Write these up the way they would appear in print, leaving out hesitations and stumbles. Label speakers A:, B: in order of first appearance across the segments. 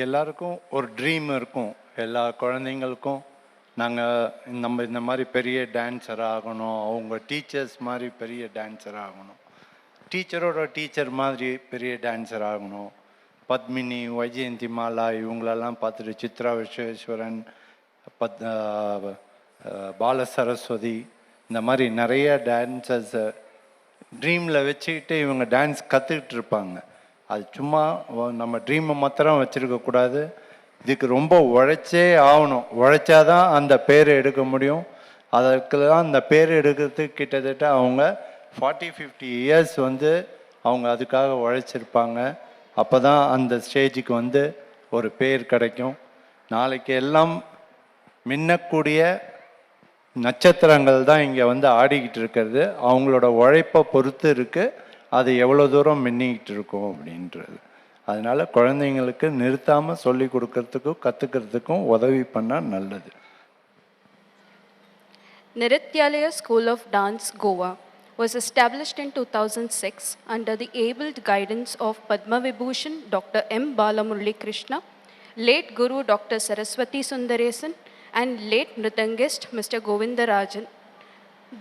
A: எல்லாருக்கும் ஒரு ட்ரீம் இருக்கும். எல்லா குழந்தைங்களுக்கும் நம்ம இந்த மாதிரி பெரிய டான்ஸர் ஆகணும், அவங்க டீச்சர்ஸ் மாதிரி பெரிய டான்ஸர் ஆகணும், டீச்சரோட டீச்சர் மாதிரி பெரிய டான்ஸர் ஆகணும். பத்மினி, வைஜெயந்தி மாலா இவங்களெல்லாம் பார்த்துட்டு சித்ரா விஸ்வேஸ்வரன், பால சரஸ்வதி, இந்த மாதிரி நிறைய டான்சர்ஸை ட்ரீமில் வச்சுக்கிட்டு இவங்க டான்ஸ் கற்றுக்கிட்டு இருப்பாங்க. அது சும்மா நம்ம ட்ரீமை மாத்திரம் வச்சுருக்கக்கூடாது, இதுக்கு ரொம்ப உழைச்சே ஆகணும். உழைச்சாதான் அந்த பேர் எடுக்க முடியும். அதுக்கெல்லாம் அந்த பேர் எடுக்கிறதுக்கு கிட்டத்தட்ட அவங்க 40-50 இயர்ஸ் அவங்க அதுக்காக உழைச்சிருப்பாங்க. அப்போ தான் அந்த ஸ்டேஜுக்கு ஒரு பேர் கிடைக்கும். நாளைக்கு எல்லாம் மின்னக்கூடிய நட்சத்திரங்கள் தான் இங்கே ஆடிக்கிட்டு இருக்கிறது. அவங்களோட உழைப்பை பொறுத்து இருக்குது அது எவ்வளோ தூரம் மின்னிக்கிட்டு இருக்கும் அப்படின்றது. அதனால் குழந்தைங்களுக்கு நிறுத்தாமல் சொல்லி கொடுக்கறதுக்கும் கற்றுக்கிறதுக்கும் உதவி பண்ணால் நல்லது.
B: Nrityalaya School of Dance, Goa was established in 2006 under the able guidance of Padma Vibhushan Dr. M. Balamurali Krishna, late Guru Dr. Saraswati Sundaresan, and late Nritangist Mr. Govindarajan.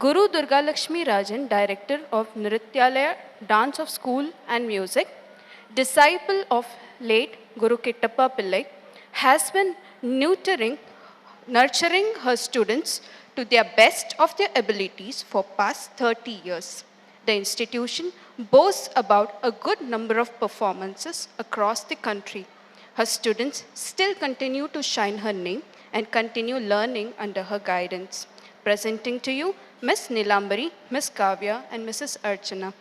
B: Guru Durga Lakshmi Rajan, director of Nrityalaya Dance of School and Music, disciple of late Guru Kittappa Pillai, has been nurturing her students to their best of their abilities for past 30 years. The institution boasts about a good number of performances across the country. Her students still continue to shine her name and continue learning under her guidance. Presenting to you Miss Nilambari, Miss Kavya and Mrs. Archana.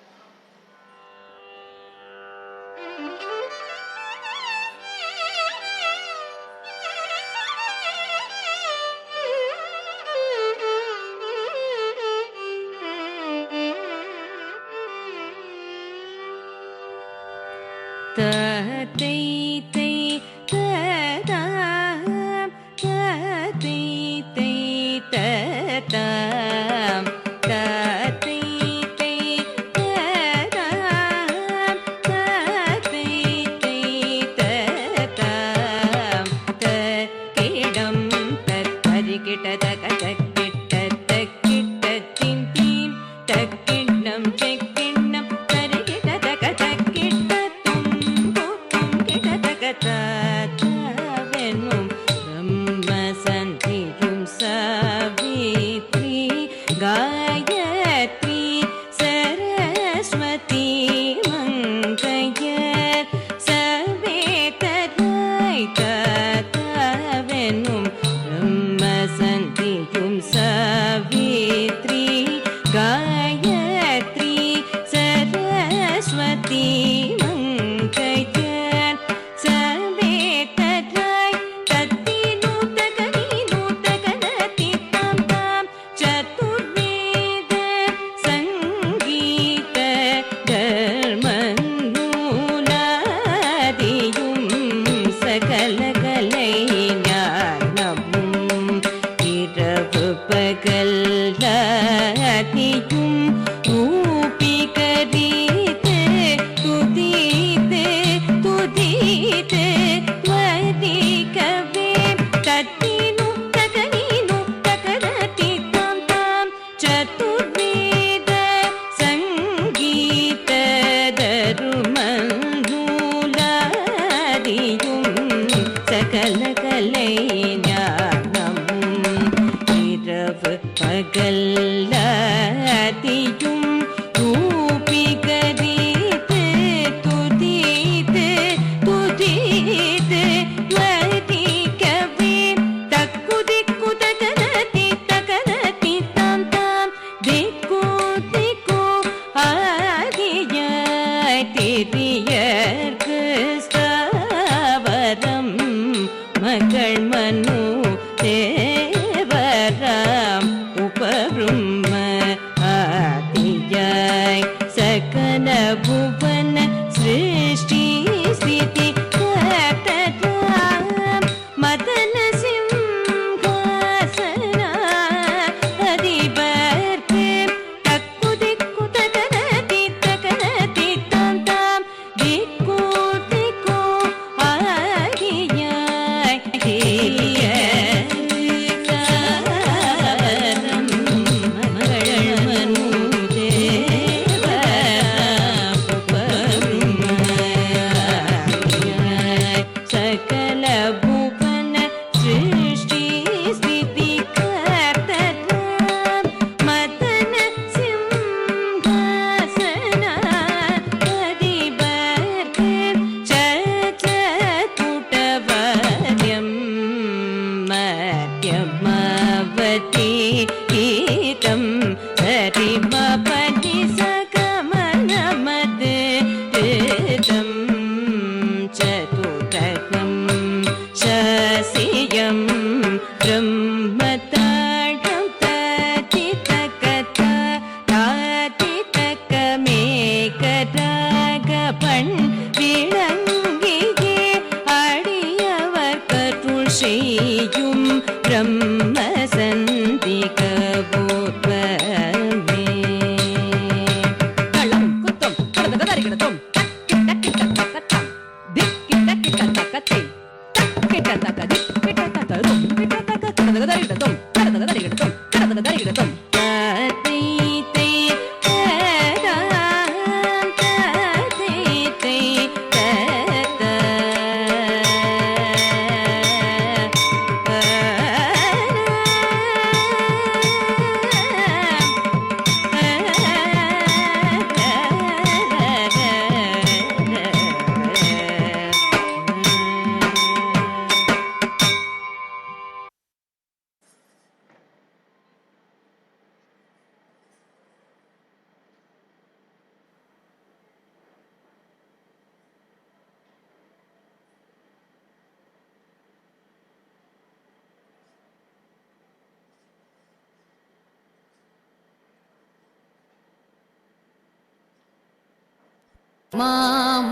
C: मा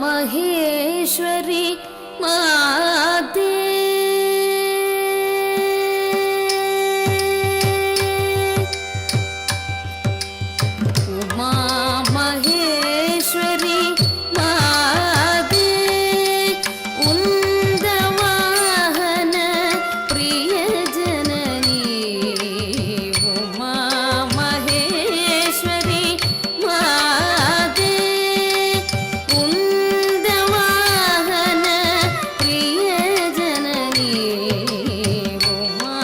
C: महेश्वरी माते उमा महेश्वरी माते उन्दवाहन प्रिय जननी उमा महेश्वरी माते उन्दवाहन प्रिय जननी उमा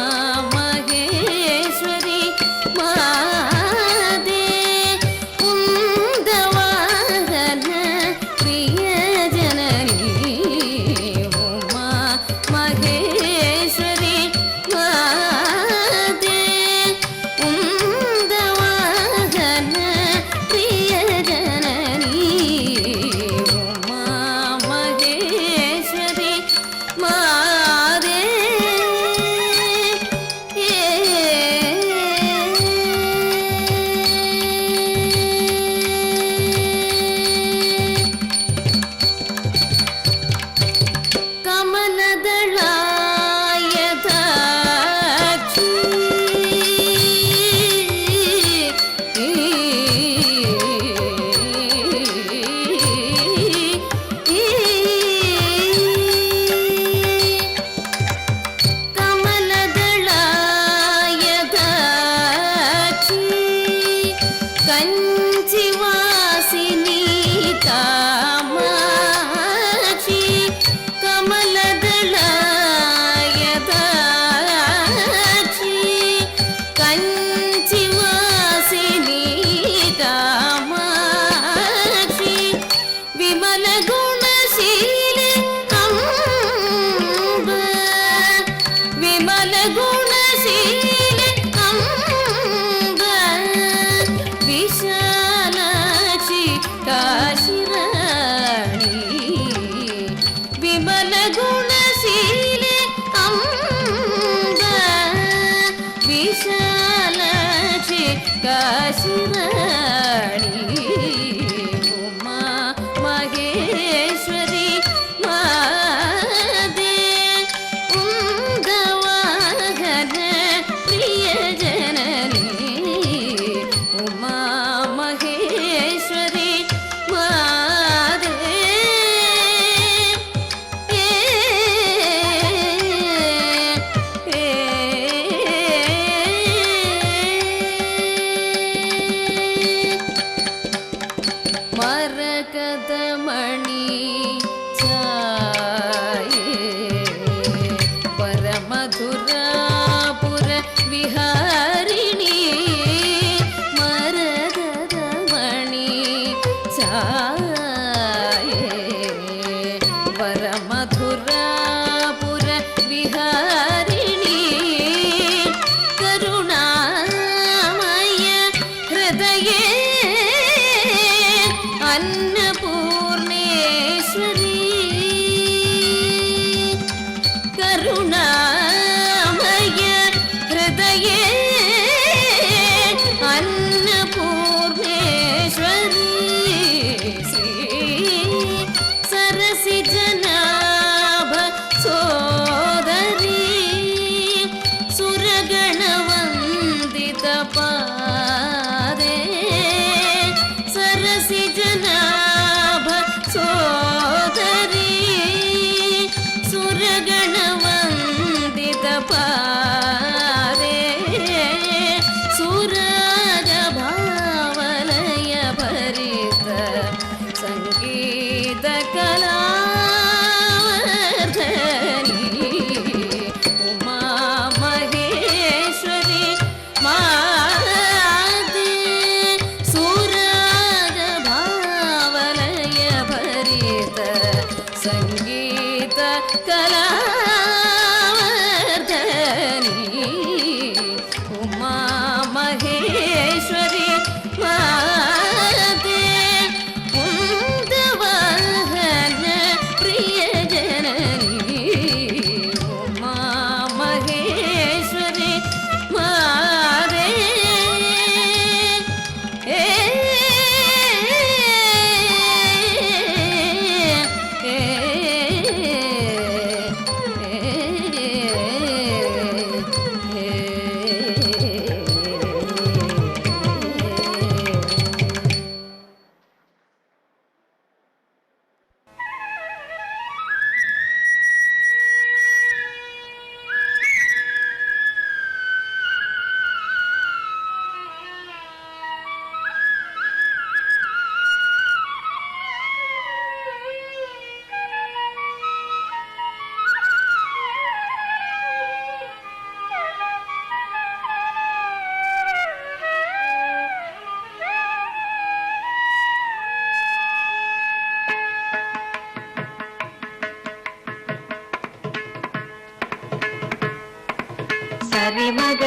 C: महेश्वरी माते उन्दवाहन प्रिय जननी उमा महेश्वरी माते उन्दवाहन प्रिय जननी उमा महेश्वरी माते ಕಮಲದಳಾಯದಾಕ್ಷಿ ಕಮಲದಳಾಯದಾಕ್ಷಿ ಕಂಚಿವಾಸಿನಿ ಕಾಮಾಕ್ಷಿ ಕಮಲದಳಾಯದಾಕ್ಷಿ ಕಂಚಿವಾಸಿನಿ ಕಾಮಾಕ್ಷಿ ವಿಮಲ ಗುಣಶೀಲೆ ಅಂಬ ವಿಮಲ ಗುಣಶೀಲೆ ಅಂಬ ವಿಶಾಲಾಕ್ಷಿ ಕಾಶಿರಾಣಿ ವಿಮಲ ಗುಣಶೀಲೆ ಅಂಬ ವಿಶಾಲಾಕ್ಷಿ ಕಾಶಿರಾಣಿ ಉಮಾ ಮಹೇಶ್ವರಿ ಮಾತೆ ಉಂಗವಾಹನ ಪ್ರಿಯ ಜನನಿ ಉಮಾ ಮಹೇಶ್ವರಿ ಮಾತೆ ಮರಕದ ಮಣಿ ಛಾಯೆ ಪರಮಧುರಾಪುರ ವಿಹಾರಿಣಿ ಮರಕದ ಮಣಿ ಛಾಯೆ ಪರಮಧುರಾಪುರ ವಿಹಾರಿಣಿ ಕರುಣಾಮಯ ಹೃದಯೇ ಅನ್ನಪೂರ್ಣೇಶ್ವರಿ ಕರುಣಾಮಯ ಹೃದಯೇ ಅನ್ನಪೂರ್ಣೇಶ್ವರಿ ಶ್ರೀ ಸರಸಿ ಜನಾಭ ಸೋದರಿ ಸುರಗಣ ವಂದಿತ ಪಾದೆ ಸರಸಿ ಜನಾಭ ಸೋದರಿ ಸುರಗಣ ವಂದಿತ ಪಾದೆ ಸುರಾಗ ಭಾವಲಯ ಭರಿತ ಸಂಗೀತ ಕಲಾವರ್ಧನಿ ಉಮಾ ಮಹೇಶ್ವರಿ ಮಾತೆ ಸುರಾಗ ಭಾವಲಯ ಭರಿತ ಸಂಗೀತ ಕಲಾವರ್ಧನಿ ಉಮಾ ಮಹೇಶ್ವರಿ ಮಾತೆ ಉಂದವಾಹನ ಪ್ರಿಯ ಜನನಿ ಉಮಾ ಮಹೇಶ್ವರಿ ಮಾತೆ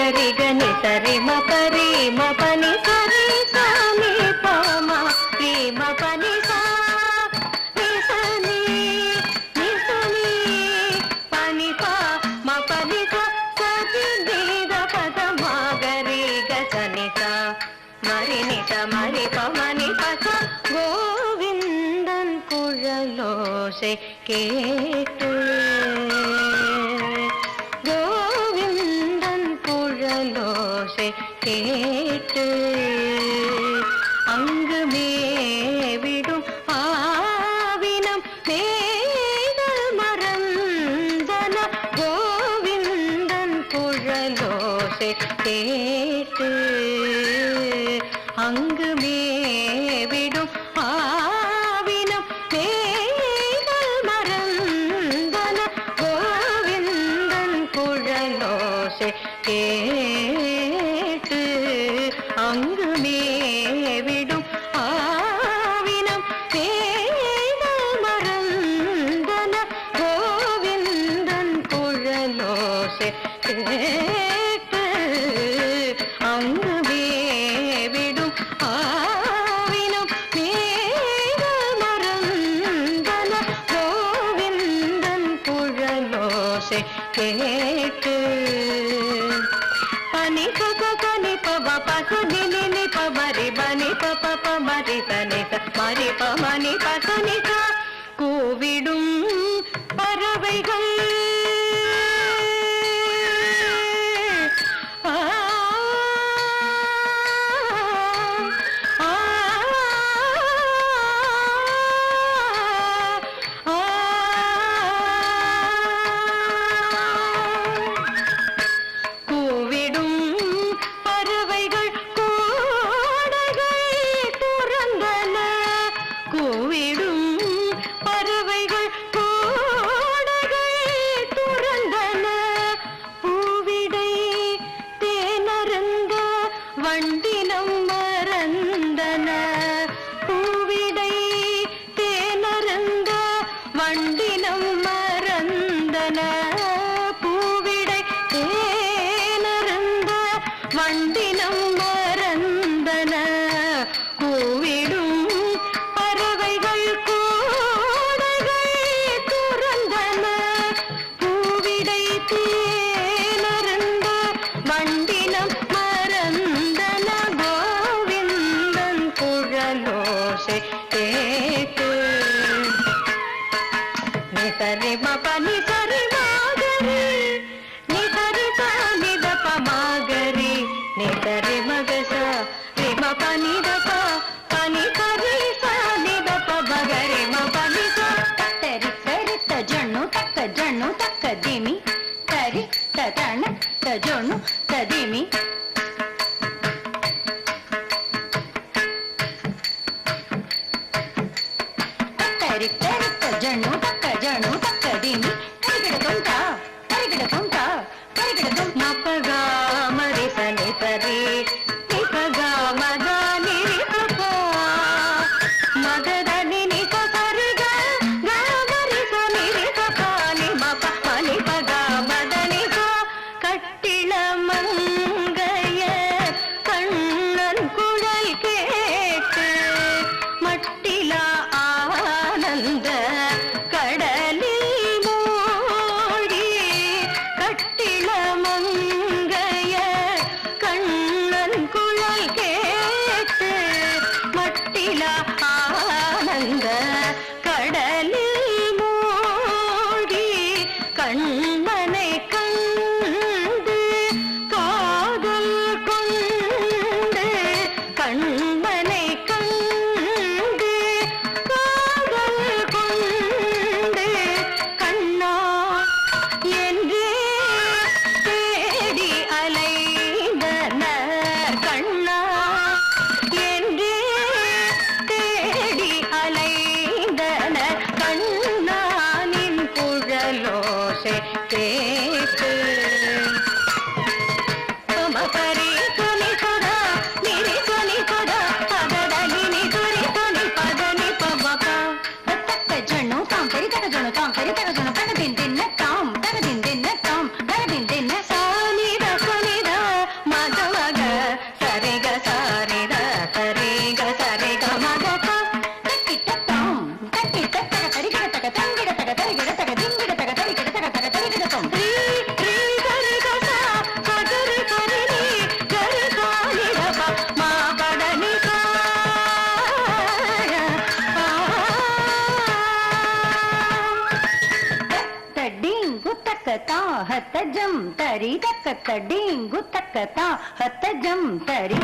D: గరి గని సరి మ పరి మ పని సరి సా ని ప మ రి మ పని సా ని స ని ని స ని పని ప మ పని స స ని ని ద ప ద మ గరి గ స ని స మరి ని త మరి ప మ ని ప స கோவிந்தன் குழலோசை கேட்டு கோவிந்தன் குழலோசை கேட்டு அங்கு மேவிடும் ஆவினம் மேதல் மறந்தன கோவிந்தன் குழலோசை கேட்டு அங்கு மேவிடும் ஆவினம் மேதல் மறந்தன கோவிந்தன் குழலோசை கேட்டு அங்கு மேவிடும் ஆவினம் மேதல் மறந்தன கோவிந்தன் குழலோசை கேட்டு அங்கு மேவிடும் ஆவினம் மேதல் மறந்தன கோவிந்தன் குழலோசை கேட்டு பனி கனி பவ பச நினி நி பமரி பனி பப பமரி தனி மரி பமனி பசனி கூவிடும் பறவைகள் கூவிடும் பறவைகள் கோடைகள் துறந்தன கூவிடும் பறவைகள் கோடைகள் துறந்தன பூவிடை தேனருந்த வண்டினம் மறந்தன பூவிடை தேனருந்த வண்டினம் மறந்தன பூவிடை தேனருந்த வண்டினம் மறந்தன கூவிடும் பறவைகள் கோடைகள் துறந்தன பூவிடை தேனருந்த வண்டினம் மறந்தன கோவிந்தன் குழலோசை கேட்டு ni sari ma pa ni sari ma gari ni sari sa ni da pa ma gari ni sari ma ga sa ri ma pa ni da pa ni sari sa ni da pa ba gari ma pa ni sa tari tari ta janu takka dimi tari ta janu ta dimi tari tari ta janu takka dimi tarigidakunta ma pa ga ma ri sa ni sari ni pa ga ma ga ni ri pa pa ma ga da ni ni sa sari ga ga ma ri sa ni ri pa pa ni ma pa ma ni pa ga ma da ni sa கட்டிள மங்கைய கண்ணன் குழல் கேட்டு மட்டிலா ஆனந்த கடலில் ಹತ್ತ ಜಂ ತರಿ ತಕ್ಕ ಡಿಂಗು ತಕ್ಕ ತಾ ಹತ್ತ ಜಂ ತರಿ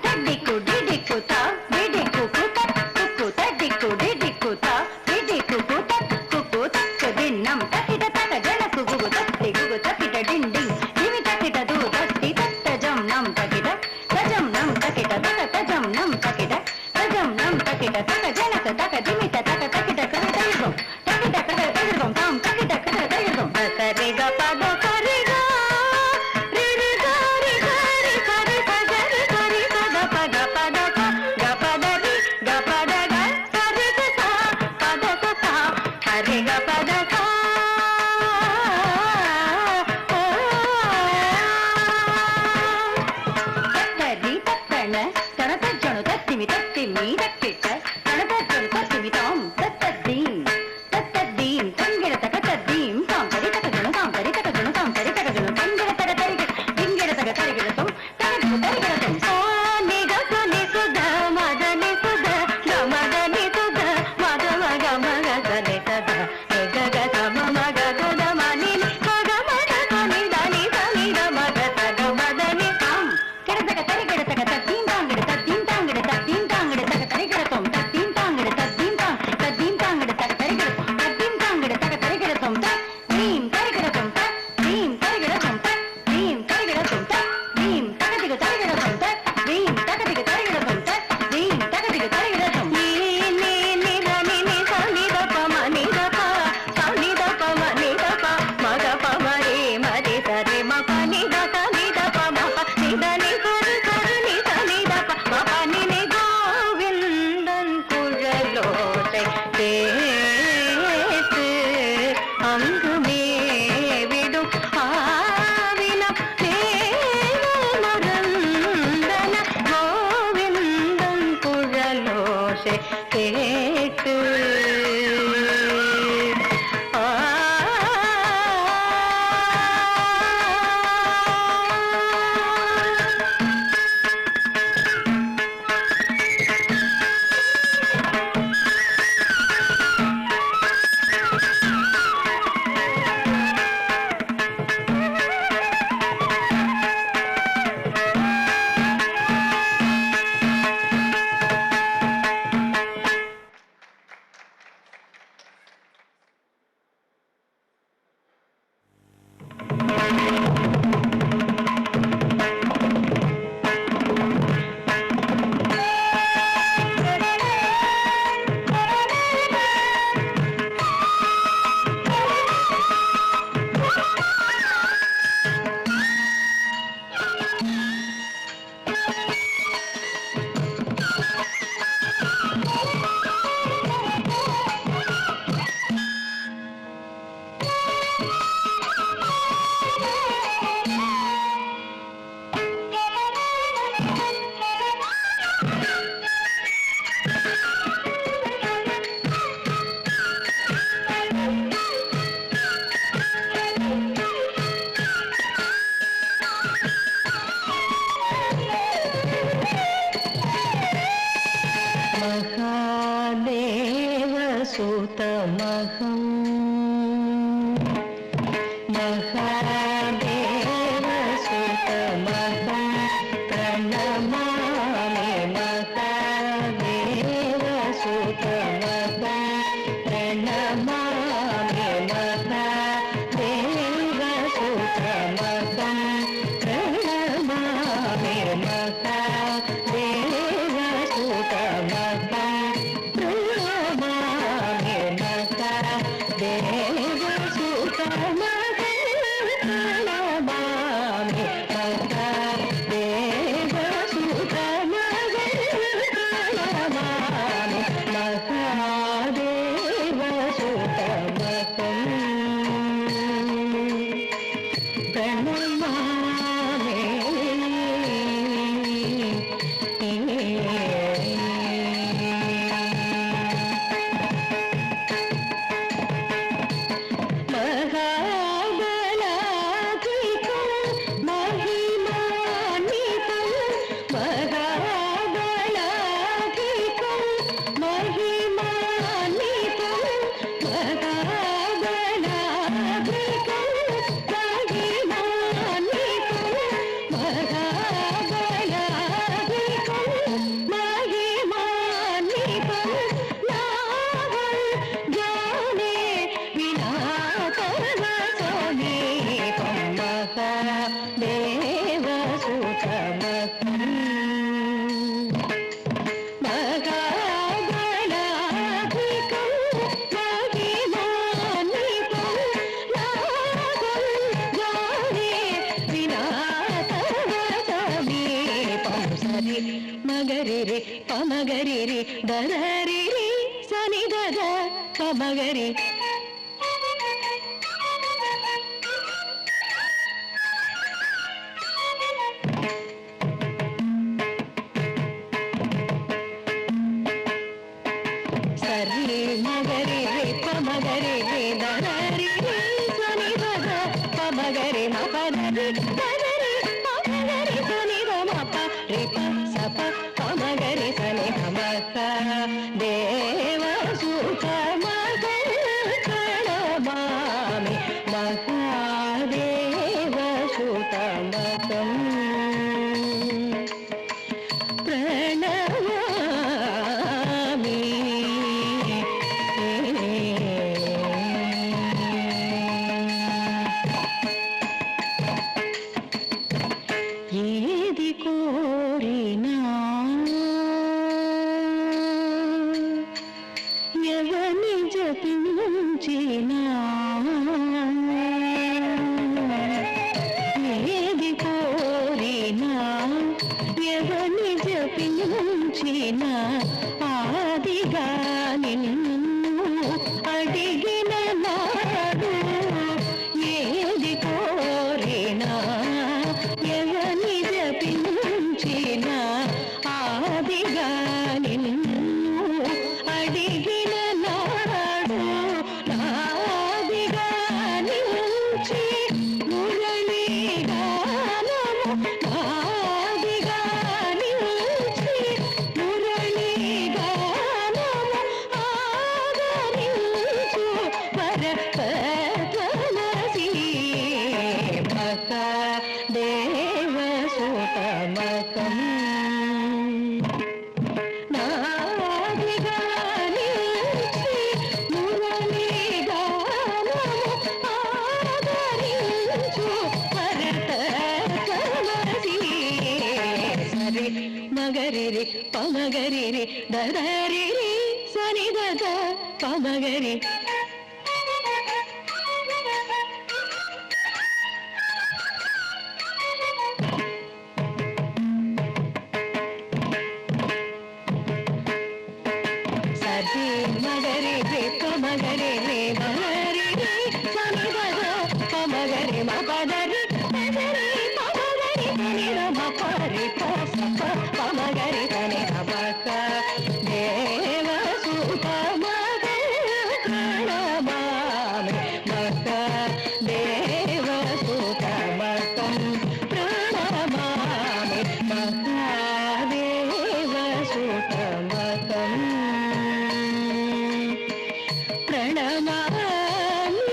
D: ತಡ್ಡಿಕು ಡಿಡಿಕು ತಾ ಡಿಡಿಕು ಕುತ ಕುಕು ತಡ್ಡಿಕು ಡಿಡಿಕು ತಾ ಡಿಡಿಕು ಕುತ ಕುಕು ತಕ್ಕ ದಿನ್ನಂ ತಕಿಟ ತಕ ಜನಕು ಗುಗು ತತ್ತಿ ಗುಗು ತಕಿಟ ಡಿಂಡಿಂಗ್ ದಿವಿ ತಕಿಟ ದೂ ತತ್ತಿ ತತ್ತ ಜಂ ನಂ ತಕಿಟ ತಜಂ ನಂ ತಕಿಟ ತಕ ತಜಂ ನಂ ತಕಿಟ ತಜಂ ನಂ ತಕಿಟ ತಕ ಜನಕ ತಕ ದಿಮಿತ ತಕ ತಕಿಟ ಕರ ತೈರ್ಗಂ ತಕಿಟ ಕರ ತೈರ್ಗಂ ತಾಂ ತಕಿಟ ಕರ ತೈರ್ಗಂ ಸರಿ ಗ ಪದ ಸರಿ ಗ ರಿ ರಿ ಗ ರಿ ಗ ರಿ ಸರಿ ಸ ಗರಿ ಸರಿ ಸ ಗ ಪದ ಪದ ಸ ಗ ಪದ ರಿ ಗ ಪದ ಗ ಸರಿ ಸ ಸ ಪದ ಸ ಸ ಹರಿ ಗ ಪದ ಸ ತತ್ತರಿ ತತ್ತಣ ತಣತ ಜಣು ತತ್ತಿಮಿ ತತ್ತಿಮಿ ತಕ್ಕಿಟ್ಟ ತಣತ ಜಣು ತತ್ತಿಮಿ ತಾಂ ತತ್ತದ್ದೀಂ ತತ್ತದ್ದೀಂ ತಂಗಿಡ ತಕ ತದ್ದೀಂ ತಾಂ ತರಿ ತಕ ಜಣು ತಾಂ ತರಿ ತಕ ಜಣು ತಾಂ ತರಿ ತಕ ಜಣು ತಂಗಿಡ ತಕ ತರಿಗಿಡ ತಿಂಗಿಡ ತಕ ತರಿಗಿಡ ತುಂ ತನಕು ತರಿಗಿಡ ತುಂ ಸೋ ನಿ ಗ ಸ ನಿ ಸುದ ಮದ ನಿ ಸುದ ಗ ಮದ ನಿ ಸುದ ಮದ ಮಗ ಮಗ ಸ ನಿ ಸದ ನಿ ಗ ಗ ಸ ಮ ಮಗ ಗ ದ ಮ ನಿ ನಿ ಗ ಗ ಮದ ಸ ನಿ ದ ನಿ ಸ ನಿ ದ ಮಗ ಸ ಗ ಮದ ನಿ ತಾಂ ಕೆಡತಕ ತರಿಗಿಡ ತಕ ತದ್ದೀಂ ತಾಂಗಿಡ ತದ್ದೀಂ ತಾಂಗಿಡ ತದ್ದೀಂ ತಾಂಗಿಡ ತಕ ತರಿಗಿಡ ತುಂ ತದ್ದೀಂ ತಾಂಗಿಡ ತದ್ದೀಂ ತಾಂ ತದ್ದೀಂ ತಾಂಗಿಡ ತಕ ತರಿಗಿಡ ತದ್ದೀಂ ತಾಂಗಿಡ ತಕ ತರಿಗಿಡ ತುಂ ತ ದೀಂ ತರಿಗಿಡ ತುಂ ತ ದೀಂ ತರಿಗಿಡ ತುಂ ತ ದೀಂ ತರಿಗಿಡ ತುಂ ತ ದೀಂ ತಕದಿಗ ತರಿಗಿಡ ತುಂ ತ ದೀಂ ತಕದಿಗ ತರಿಗಿಡ ತುಂ ತ ದೀಂ ತಕದಿಗ ತರಿಗಿಡ ತುಂ ನೀ ನೀ ನಿ ದ ನಿ ನಿ ಸ ನಿ ದ ಪ ಮ ನಿ ದ ಪ ಸ ನಿ ದ ಪ ಮ ನಿ ದ ಪ ಮ ಗ ಪ ಮ ರೆ ಮ ರೆ ಸ ರೆ ಮ ಪ ನಿ ದ ಸ ನಿ ದ ಪ ಮ ಪ ನಿ ದ ನಿ ಸ ರಿ ಸ ರಿ ನಿ ಸ ನಿ ದ ಪ ಮ ಪ ನಿ ನಿ கோவிந்தன் குழலோசை கேட்டு அங்கு மேவிடும் ஆவினம் மறந்தன கோவிந்தன் குழலோசை கேட்டு महादेवसुतमहम् महादेवसुतमहं प्रणमामि महादेवसुतमहं प्रणमामि महादेवसुतमहं प्रणमामि మగరి రే పమగరి రే దరి రే సని దద పమగరి సరి మగరి రే పమగరి రే దరి రే సని దద పమగరి మపదరి దరి పమగరి సని ద మప రే ప సప పమగరి సని మక దేవ సుత మగణమామి మహాదేవ సుత మకం ప్రణమామి ఏది కోరినా ఎవని జపించినా ఏది కోరినా ఎవని జపించినా ఆదిగా నిన్ను అడిగిన నాడు ఏది కోరినా ఎవని జపించినా ఆదిగా నిన్ను అడిగిన నాడు నాదిగా నుంచి మురళీ గానము నాదిగా నుంచి మురళీ గానము ఆదరించు వరపతనసి మక దేవ సుతమకం నాదిగా నుంచి మురళీ గానము ఆదరించు వరపతనసి సరి మగరి రి పమగరి రి దరి రి సని దద పమగరి సరి మగరి రి పమగరి రి దరి రి సని దద పమగరి మపదరి దరి పమగరి సని ద మపరి పసప పమగరి సని మక దేవ సుత మగణమామి మక దేవ సుత మకం ప్రణమామి మహాదేవ సుత మకం ప్రణమామి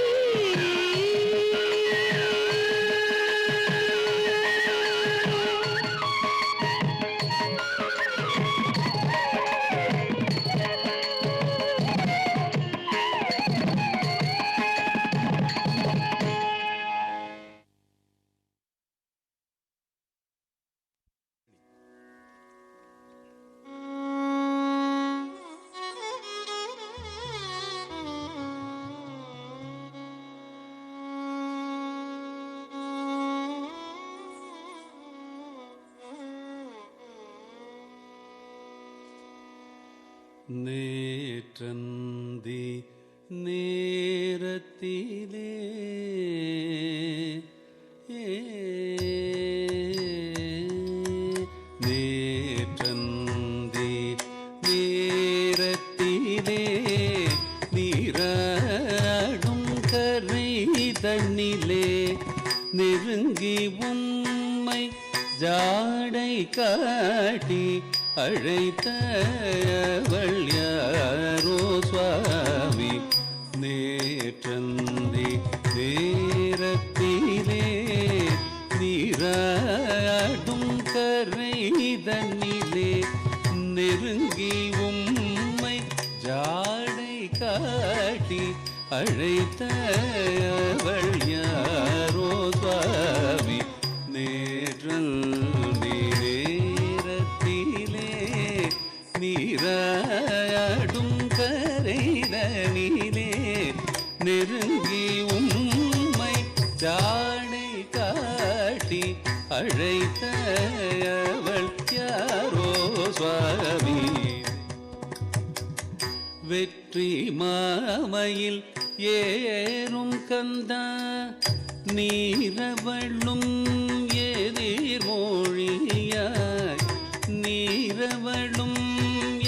E: நேற்றந்தி நேரத்திலே நேற்றந்தி நேரத்திலே நீராடும் கரை தண்ணிலே நெருங்கி உம்மை ஜாடை காட்டி அழைத்தவள் யாரோ சுவாமி நேற்றந்தி நேரத்திலே நீராடும் கரை தண்ணிலே நெருங்கி உம்மை ஜாடை காட்டி அழைத்தவள் யாரோ சுவாமி நேற்றந்தி நேரத்திலே நீராடும் கரைதனிலே நெருங்கி உம்மை ஜாடை காட்டி அழைத்தவள் யாரோ சுவாமி வெற்றி மாமையில் ஏறும் கந்தா நீரவளும் எதிர்மொழியாய் நீரவளும்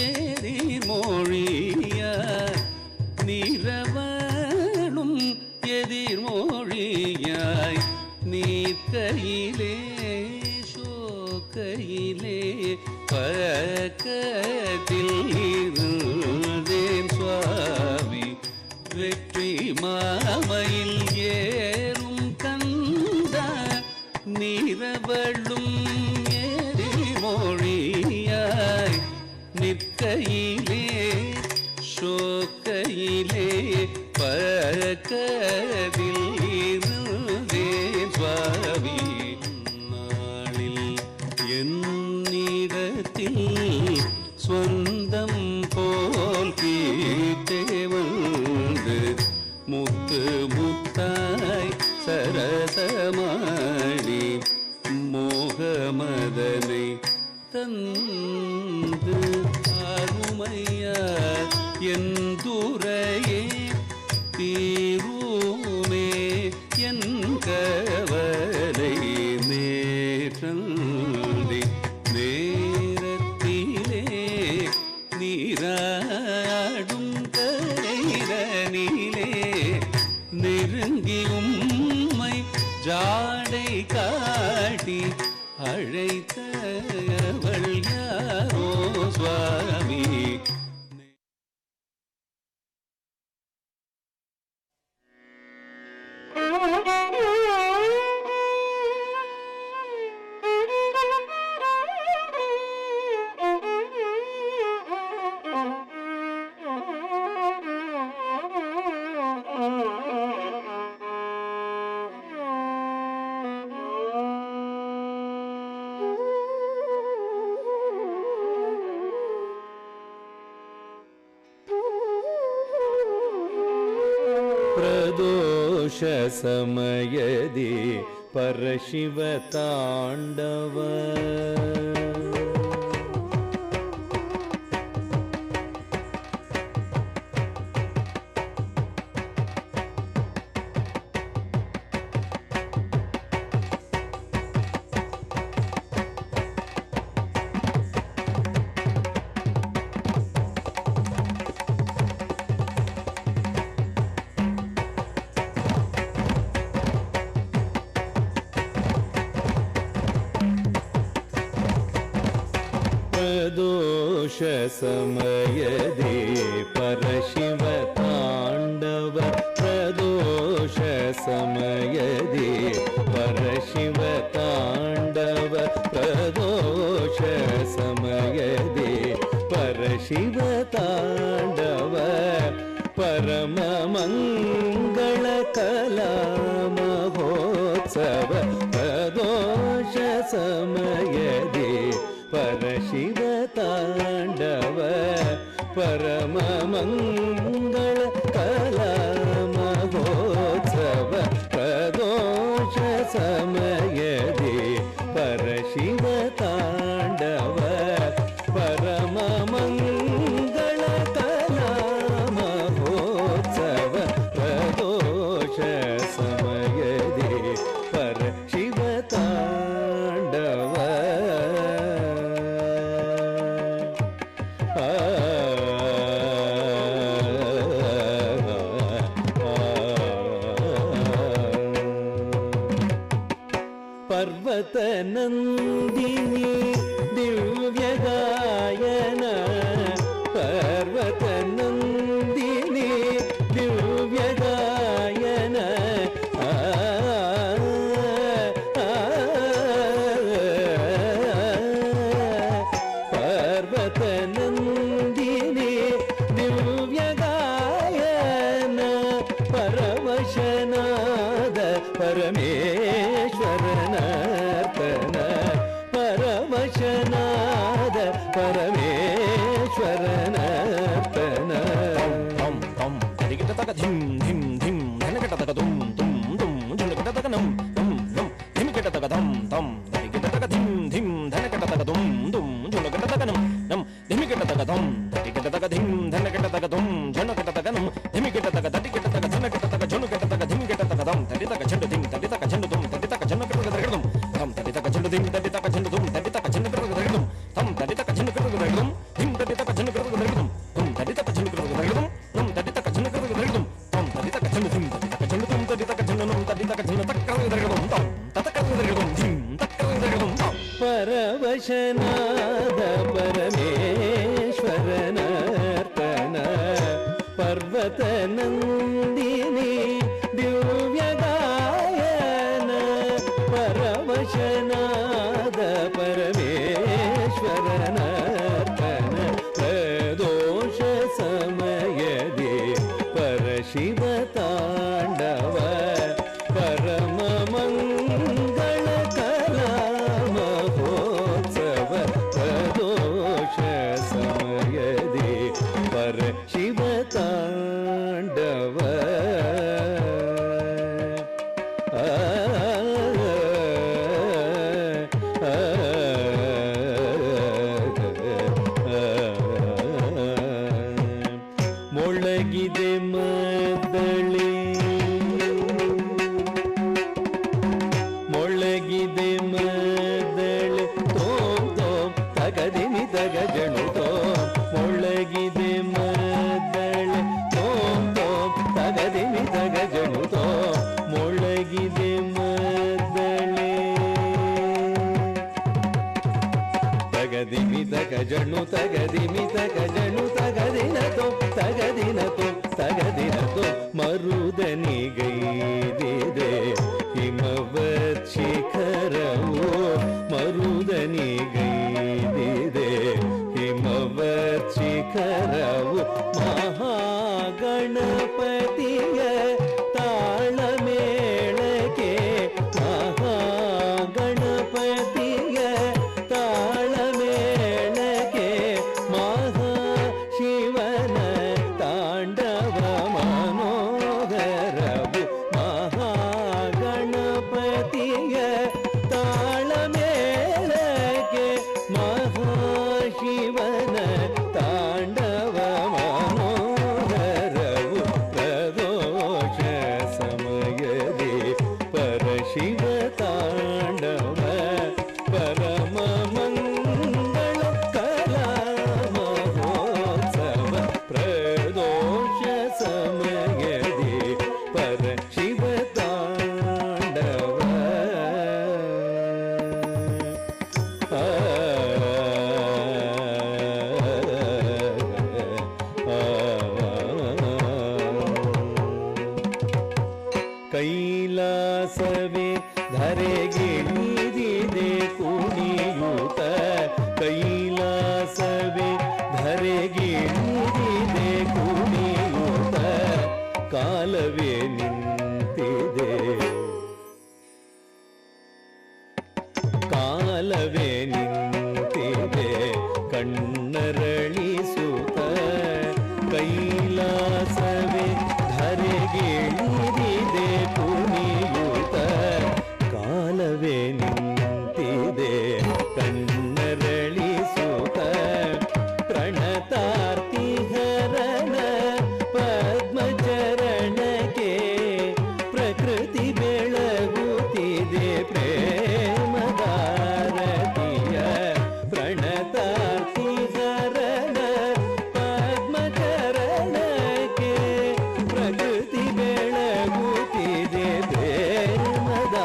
E: எதிர்மொழியாய் நீரவளும் எதிர்மொழியாய் நீர்க்கையிலே சோக்கையிலே பக்கத்தில் இருந்தேன் சுவாமி வெற்றி மாமையில் ஏறும் கந்தா நீரவளும் எதிர்மொழியாய் நிற்கையிலே சோக்கையிலே பக்கத்தில் இருந்தேன் சுவாமி நாளில் என்னிடத்தில் சொந்தம் போல் கீட்டே வந்து முத்து முத்தாய் சரசமாடி மோகமதனை தந்து அருமையா என் துறையே தீருமே என் கவலை நேற்றந்தி நேரத்திலே நீராடும் கரைதனிலே நெருங்கி உம்மை ஜாடை காட்டி அழைத்தவள் யாரோ சுவாமி
F: ಪ್ರದೋಷ ಸಮಯದಿ ಪರಶಿವ ತಾಂಡವ ಪ್ರದೋಷ ಸಮಯದಿ ಪರಶಿವ ತಾಂಡವ ಪ್ರದೋಷ ಸಮಯದಿ ಪರಶಿವ ತಾಂಡವ ಪ್ರದೋಷ ಸಮಯದಿ ಪರಶಿವ ತಾಂಡವ ಪರಮ ಮಂಗಳ ಕಲಾ ಮಹೋತ್ಸವ ಪ್ರದೋಷ ಸಮಯದಿ ಪರಶಿವ ತಾಂಡವ ಪರಮ ಮಂಗಳ ಕಲಾ ಮಹೋತ್ಸವ ಪ್ರದೋಷ ಸಮಯದಿ ಪರಶಿವ ತಾಂಡವ ಪರಮ ಮಂಗಳ ಕಲಾ ಮಹೋತ್ಸವ ಪ್ರದೋಷ ಸಮಯದಿ ಪರಶಿವ ತಾಂಡವ ಪರ್ವತ ನಂದಿನಿ ದಿವ್ಯ ಗಾಯನ ಪರ್ವತ ನಂದಿನಿ ದಿವ್ಯ ಗಾಯನ ಪರ್ವತ ನಂದಿನಿ ದಿವ್ಯ ಗಾಯನ ಪರವಶನಾದ ಪರಮೇಶ್ವರನರ್ತನ ಪರವಶನಾದ ಪರಮೇಶ್ವರನರ್ತನ
G: ಧಂ ಧಂ ಧರಿಗಿಟ ತಗ ಧಿಂ ಧಿಂ ಧಿಂ ಧನಗಿಟ ತಗ ದುಂ ದುಂ ದುಂ ಧುನಗಿಟ ತಗ ನಂ ನಂ ನಂ ಧಿಮಿಗಿಟ ತಗ ಧಂ ಧಂ ಧರಿಗಿಟ ತಗ ಧಿಂ ಧಿಂ ಧನಗಿಟ ತಗ ದುಂ ದುಂ ಧಂ ತಟಿ ಕೆಟ್ಟ ತಗ ಧಿಂ ಧನ ಕೆಟ್ಟ ತಗ ಧುಂ ಝಣ ಕೆಟ್ಟ ತಗ ನಂ ಧಿಮಿ ಕೆಟ್ಟ ತಗ ತಟಿ ಕೆಟ್ಟ ತಗ ಧನ ಕೆಟ್ಟ ತಗ ಝಣು ಕೆಟ್ಟ ತಗ ಧಿಮಿ ಕೆಟ್ಟ ತಗ ಧಂ ತಟಿ ತಗ ಝಂಡು ಧಿಂ ತಟಿ ತಗ ಝಂಡು ಧುಂ ತಟಿ ತಗ ಝಣ ಕೆಟ್ಟ ತಗ ಧಂ ಧಂ ತಟಿ ತಗ ಝಂಡು ಧಿಂ ತಟಿ ತಗ ಝಂಡು ಧುಂ ತಟಿ ತಗ ಝಣ ಕೆಟ್ಟ ತಗ ಧಂ ಧಂ ತಟಿ ತಗ ಝಂಡು ಕೆಟ್ಟ ತಗ ಧಂ ಧಿಂ ತಟಿ ತಗ ಝಂಡು ಕೆಟ್ಟ ತಗ ಧಂ ಧಂ ತಟಿ ತಗ ಝಂಡು ಕೆಟ್ಟ ತಗ ಧಂ ಧಂ ತಟಿ ತಗ ಝಂಡು ಕೆಟ್ಟ ತಗ ಧಂ ಧಂ ತಟಿ ತಗ ಝಂಡು ಧಿಂ ತಟಿ ತಗ ಝಂಡು ಧುಂ ತಟಿ ತಗ ಝಂಡು ನಂ ತಟಿ ತಗ ಝಂಡು ತಕ್ಕ ತಗ ಧಂ ಧಂ ತತಕ ತಗ ಧಂ ಧಿಂ ತಕ್ಕ ತಗ ಧಂ ಧಂ
F: ಪರವಶನಾದ ಪರಮೇಶ್ವರನರ್ತನ ಪರ್ವತ ನಂದಿನಿ ದಿವ್ಯ ಗಾಯನ ಪರವಶನಾದ ಪರಮೇಶ್ವರನರ್ತನ ಪ್ರದೋಷ ಸಮಯದಿ ಪರಶಿವ ತಾಂಡವ ಪರಮ ಮಂಗಳ ಕಲಾ ಮಹೋತ್ಸವ ಪ್ರದೋಷ ಸಮಯದಿ ಪರ ಶಿವ ತಾಂಡವ ಮೊಳಗಿದೆ ಮದ್ದಳೆ ಮೊಳಗಿದೆ ಮದ್ದಳೆ ತೋಂ ತೋಂ ತಗದಿನಿ ತಗ ಜಣು ತೋಂ ಮೊಳಗಿದೆ ಮದ್ದಳೆ ತೋಂ ತೋಂ ತಗದಿನಿ ತಗ ಜಣು ತೋಂ ಮೊಳಗಿದೆ ಮದ್ದಳೆ ತಗದಿಮಿ ತಗ ಜಣು ತಗದಿಮಿ ತಗ ಜಣು ತಗದಿನ ತೋ ತಗದಿನ ತೋ ತಗದಿನ ತೋ ಮರುದನಿಗೈದಿದೆ ಹಿಮವತ್ ಶಿಖರವು ಮರುದನಿಗೈದಿದೆ ಹಿಮವತ್ ಶಿಖರವು ಮಹಾಗಣಪತಿಯ ತಾಳಮೇಳಕ್ಕೆ ಮಹಾಗಣಪತಿಯ ತಾಳಮೇಳಕ್ಕೆ ಮಹಾಶಿವನ ತಾಂಡವ ಮನೋಹರವು ಮಹಾಗಣಪತಿಯ ತಾಳಮೇಳಕ್ಕೆ ಮಹಾಶಿವನ ತಾಂಡವ ಮನೋಹರವು ಪ್ರದೋಷ ಸಮಯದಿ ಪರಶಿವ ತಾಂಡವ ಪರಮ ಮಂಗಳ ಕಲಾ ಮಹೋತ್ಸವ ಪ್ರದೋಷ ಸಮಯದಿ ಪರಶಿವ ತಾಂಡವ ಕೈಲಾಸವೇ ಧರೆಗಿಳಿದಿದೆ ಕುಣಿಯೂತ ಕೈಲಾಸವೇ ಧರೆಗಿಳಿದಿದೆ ಕುಣಿಯೂತ ಕಾಲವೇ ನಿಂತಿದೆ ಕಾಲವೇ ನಿಂತಿದೆ ಕಣ್ಣರಳಿಸುತ್ತ ಕೈಲಾಸವೇ ಧರೆಗಿಳಿದಿದೆ ಕುಣಿಯೂತ ಕಾಲವೇ ನಿಂತಿದೆ ಕಣ್ಣರಳಿಸುತ್ತ ಪ್ರಣತಾರ್ತಿಹರಣ ಪದ್ಮಚರಣಕ್ಕೆ ಪ್ರಕೃತಿ ಬೆಳಗುತ್ತಿದೆ ಪ್ರೇಮದಾರತಿಯ ಪ್ರಣತಾರ್ತಿಹರಣ ಪದ್ಮಚರಣಕ್ಕೆ ಪ್ರಕೃತಿ ಬೆಳಗುತ್ತಿದೆ ಪ್ರೇಮದಾರತಿಯ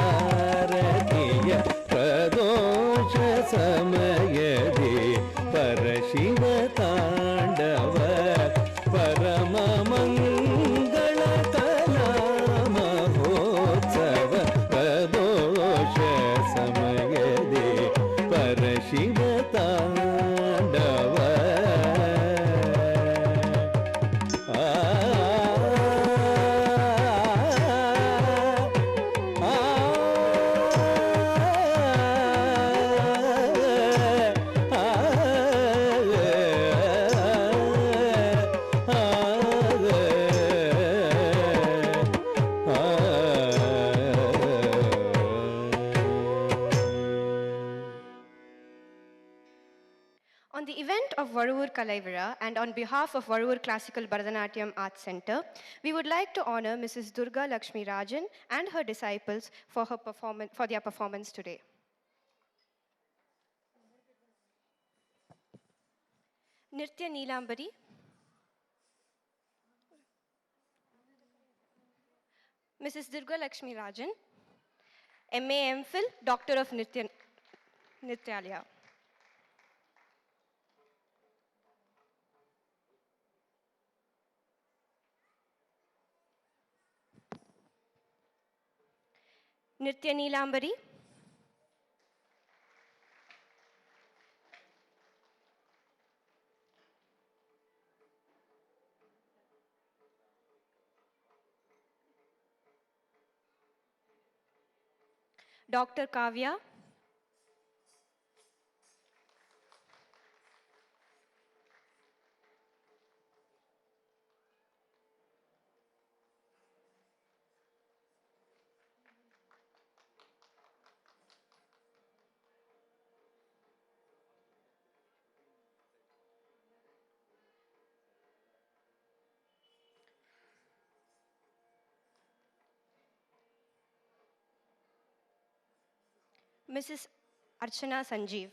F: ಪ್ರದೋಷ ಸಮಯದಿ ಪರಶಿವ ತಾಂಡವ ಪರಮ ಮಂಗಳ ಕಲಾ ಮಹೋತ್ಸವ ಪ್ರದೋಷ ಸಮಯದಿ ಪರಶಿವ ತಾಂಡವ
H: On the event of Varuvur Kalaivira and on behalf of Varuvur Classical Bharatanatyam Arts Center, we would like to honor Mrs. Durga Lakshmi Rajan and her disciples for their performance today. Nritya Neelambari, Mrs. Durga Lakshmi Rajan, MA MPhil, Doctor of Nityalaya. Nritya Neelambari, Dr. Kavya, Mrs. Archana Sanjeev.